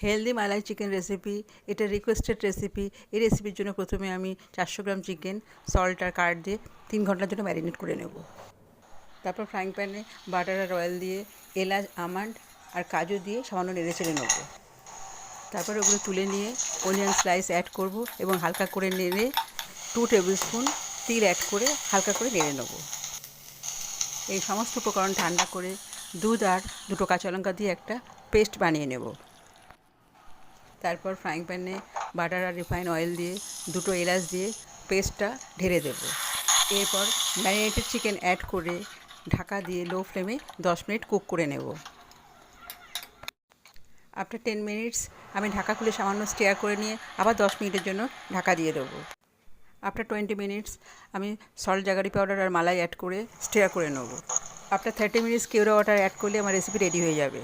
Healthy মালাই chicken recipe, এটা requested recipe. এই রেসিপির জন্য প্রথমে আমি 400 গ্রাম চিকেন সল্ট আর কার্ড দিয়ে 3 ঘন্টার জন্য ম্যারিনেট করে নেব। তারপর ফ্রাইং প্যানে বাটার আর অয়েল দিয়ে এলাচ, আমন্ড আর কাজু দিয়ে সামান্য নেড়ে চেড়ে নেব। তারপর ওগুলো তুলে নিয়ে অনিয়ন স্লাইস অ্যাড করব এবং হালকা করে নেড়ে 2 টেবিল স্পুন তিল অ্যাড করে হালকা করে নেড়ে নেব। এই সমস্ত উপকরণ ঠান্ডা করে দুধ আর 2 কাঁচা লঙ্কা দিয়ে একটা পেস্ট বানিয়ে নেব। তারপর ফ্রাইং প্যানে বাটার আর রিফাইন অয়েল দিয়ে 2 এলাচ দিয়ে পেস্টটা ঢেলে দেব। এরপর ম্যারিনেটেড চিকেন অ্যাড করে ঢাকা দিয়ে লো ফ্লেমে 10 মিনিট কুক করে নেব। আফটার 10 মিনিটস আমি ঢাকা খুলে সামান্য স্টিয়ার করে নিয়ে আবার 10 মিনিটের জন্য ঢাকা দিয়ে দেবো। আফটার 20 মিনিটস আমি সল্ট, জাগারি পাউডার আর মালাই অ্যাড করে স্টিয়ার করে নেব। আফটার 30 মিনিটস কেওড়া ওয়াটার অ্যাড করলে আমার রেসিপি রেডি হয়ে যাবে।